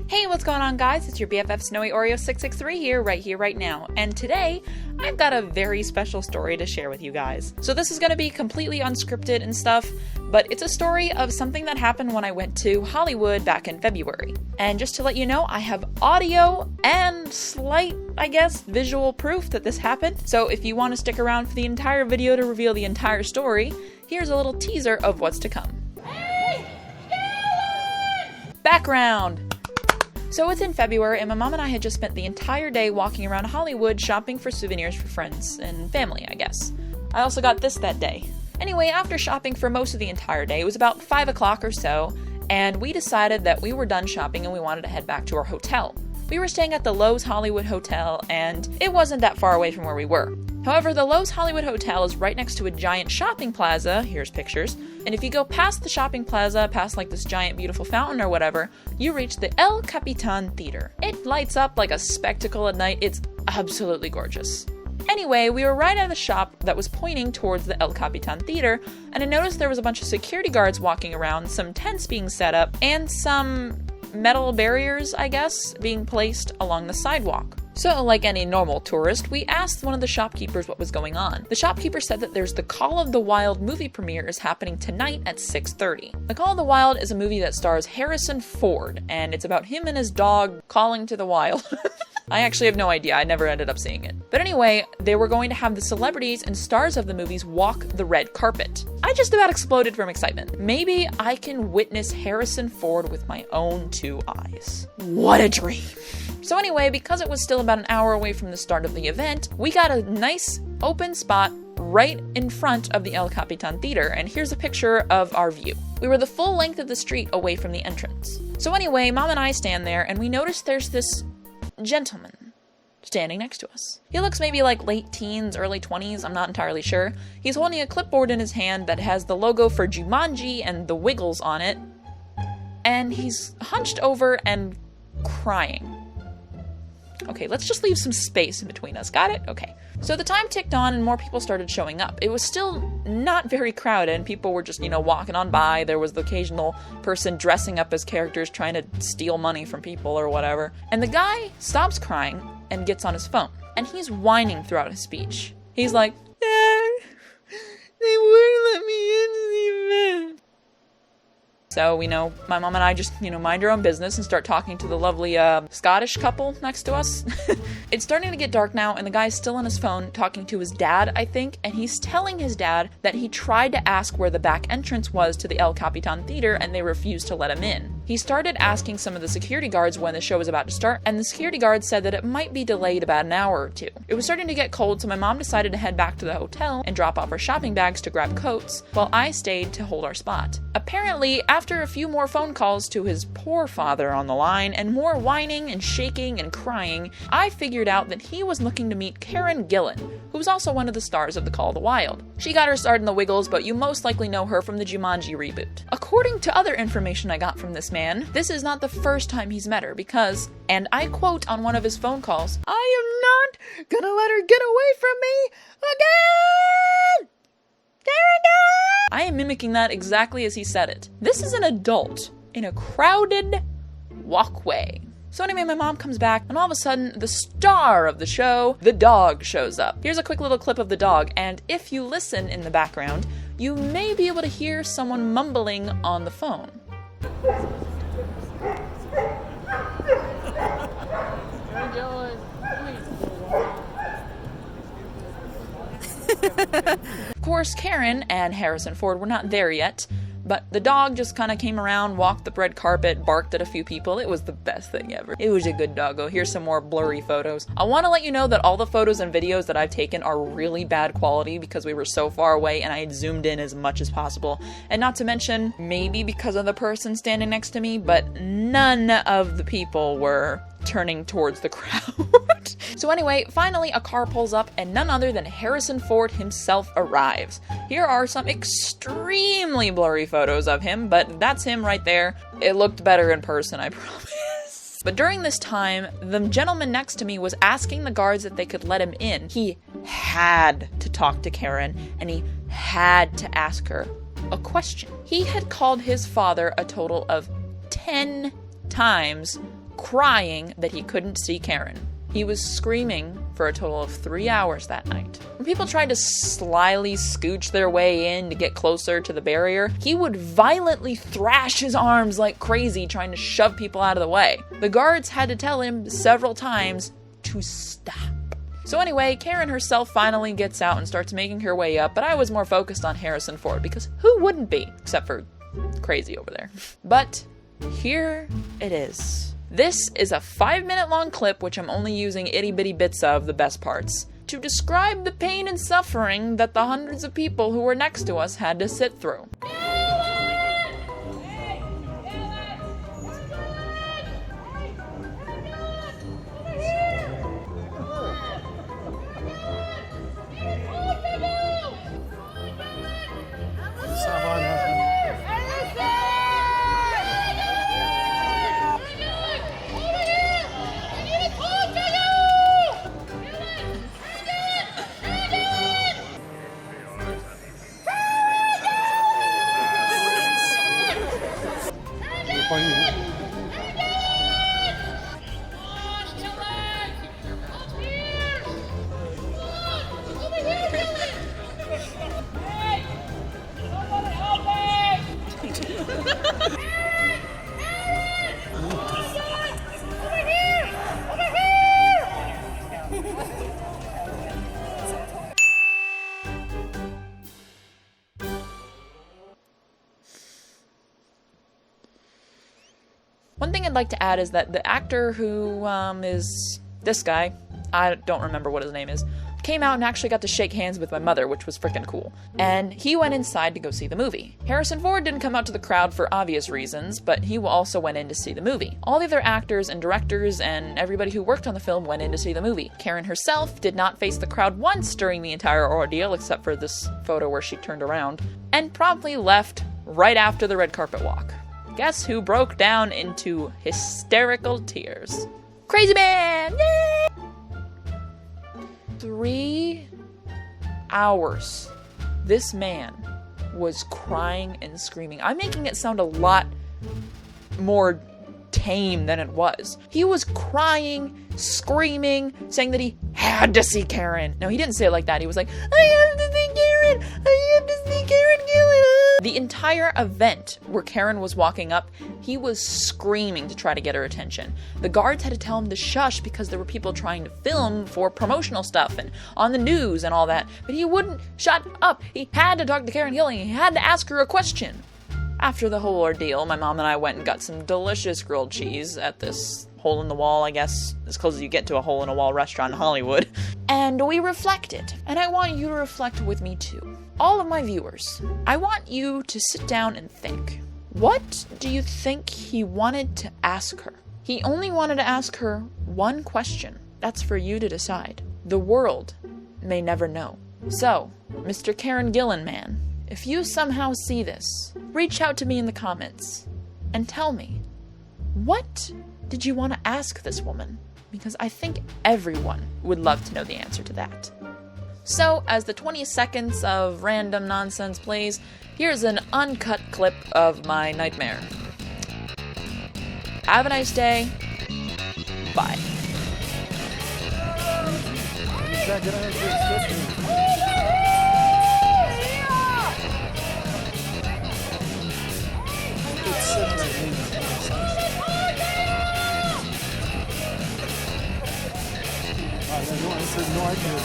Hey, what's going on, guys? It's your BFF Snowy Oreo 663 here, right now. And today, I've got a very special story to share with you guys. So this is going to be completely unscripted and stuff, but it's a story of something that happened when I went to Hollywood back in February. And just to let you know, I have audio and slight, visual proof that this happened. So if you want to stick around for the entire video to reveal the entire story, here's a little teaser of what's to come. Hey, Gillan! Background! So it's in February, and my mom and I had just spent the entire day walking around Hollywood shopping for souvenirs for friends and family, I guess. I also got this that day. Anyway, after shopping for most of the entire day, it was about 5 o'clock or so, and we decided that we were done shopping and we wanted to head back to our hotel. We were staying at the Lowe's Hollywood Hotel, and it wasn't that far away from where we were. However, the Lowe's Hollywood Hotel is right next to a giant shopping plaza, here's pictures, and if you go past the shopping plaza, past like this giant beautiful fountain or whatever, you reach the El Capitan Theater. It lights up like a spectacle at night, it's absolutely gorgeous. Anyway, we were right at a shop that was pointing towards the El Capitan Theater, and I noticed there was a bunch of security guards walking around, some tents being set up, and some metal barriers, I guess, being placed along the sidewalk. So, like any normal tourist, we asked one of the shopkeepers what was going on. The shopkeeper said that there's the Call of the Wild movie premiere is happening tonight at 6:30. The Call of the Wild is a movie that stars Harrison Ford, and it's about him and his dog calling to the wild. I actually have no idea, I never ended up seeing it. But anyway, they were going to have the celebrities and stars of the movies walk the red carpet. I just about exploded from excitement. Maybe I can witness Harrison Ford with my own two eyes. What a dream! So anyway, because it was still about an hour away from the start of the event, we got a nice open spot right in front of the El Capitan Theater, and here's a picture of our view. We were the full length of the street away from the entrance. So anyway, Mom and I stand there, and we notice there's this gentleman standing next to us. He looks maybe like late teens, early 20s, I'm not entirely sure. He's holding a clipboard in his hand that has the logo for Jumanji and the Wiggles on it, and he's hunched over and crying. Okay, let's just leave some space in between us, got it? Okay. So the time ticked on and more people started showing up. It was still not very crowded and people were just, walking on by. There was the occasional person dressing up as characters trying to steal money from people or whatever. And the guy stops crying and gets on his phone. And he's whining throughout his speech. He's like, Dad, they wouldn't let me into the event. So, my mom and I just, mind our own business and start talking to the lovely, Scottish couple next to us. It's starting to get dark now, and the guy's still on his phone talking to his dad, I think, and he's telling his dad that he tried to ask where the back entrance was to the El Capitan Theater, and they refused to let him in. He started asking some of the security guards when the show was about to start, and the security guards said that it might be delayed about an hour or two. It was starting to get cold, so my mom decided to head back to the hotel and drop off our shopping bags to grab coats, while I stayed to hold our spot. Apparently, after a few more phone calls to his poor father on the line, and more whining and shaking and crying, I figured out that he was looking to meet Karen Gillan, who's also one of the stars of the Call of the Wild. She got her start in the Wiggles, but you most likely know her from the Jumanji reboot. According to other information I got from this man, this is not the first time he's met her because, and I quote on one of his phone calls, "I am not gonna let her get away from me again! Karen Gillan!" I am mimicking that exactly as he said it. This is an adult in a crowded walkway. So anyway, my mom comes back, and all of a sudden, the star of the show, the dog, shows up. Here's a quick little clip of the dog, and if you listen in the background, you may be able to hear someone mumbling on the phone. Of course, Karen and Harrison Ford were not there yet, but the dog just kind of came around, walked the red carpet, barked at a few people. It was the best thing ever. It was a good doggo. Here's some more blurry photos. I want to let you know that all the photos and videos that I've taken are really bad quality because we were so far away and I had zoomed in as much as possible. And not to mention, maybe because of the person standing next to me, but none of the people were turning towards the crowd. So anyway, finally a car pulls up and none other than Harrison Ford himself arrives. Here are some extremely blurry photos of him, but that's him right there. It looked better in person, I promise. But during this time, the gentleman next to me was asking the guards if they could let him in. He had to talk to Karen, and he had to ask her a question. He had called his father a total of 10 times crying that he couldn't see Karen. He was screaming for a total of 3 hours that night. When people tried to slyly scooch their way in to get closer to the barrier, he would violently thrash his arms like crazy, trying to shove people out of the way. The guards had to tell him several times to stop. So anyway, Karen herself finally gets out and starts making her way up, but I was more focused on Harrison Ford, because who wouldn't be, except for crazy over there. But here it is. This is a 5-minute long clip, which I'm only using itty-bitty bits of, the best parts, to describe the pain and suffering that the hundreds of people who were next to us had to sit through. One thing I'd like to add is that the actor who is this guy, I don't remember what his name is, came out and actually got to shake hands with my mother, which was freaking cool. And he went inside to go see the movie. Harrison Ford didn't come out to the crowd for obvious reasons, but he also went in to see the movie. All the other actors and directors and everybody who worked on the film went in to see the movie. Karen herself did not face the crowd once during the entire ordeal, except for this photo where she turned around, and promptly left right after the red carpet walk. Guess who broke down into hysterical tears? Crazy Man! Yay! 3 hours. This man was crying and screaming. I'm making it sound a lot more tame than it was. He was crying, screaming, saying that he had to see Karen. No, he didn't say it like that. He was like, I have to see Karen! I have to see Karen Gillan! The entire event where Karen was walking up, he was screaming to try to get her attention. The guards had to tell him to shush because there were people trying to film for promotional stuff and on the news and all that, but he wouldn't shut up. He had to talk to Karen Gillan. He had to ask her a question. After the whole ordeal, my mom and I went and got some delicious grilled cheese at this hole-in-the-wall, I guess, as close as you get to a hole-in-a-wall restaurant in Hollywood. And we reflected. And I want you to reflect with me too. All of my viewers, I want you to sit down and think. What do you think he wanted to ask her? He only wanted to ask her one question. That's for you to decide. The world may never know. So, Mr. Karen Gillan man, if you somehow see this, reach out to me in the comments and tell me, what did you want to ask this woman? Because I think everyone would love to know the answer to that. So, as the 20 seconds of random nonsense plays, here's an uncut clip of my nightmare. Have a nice day. Bye. No idea.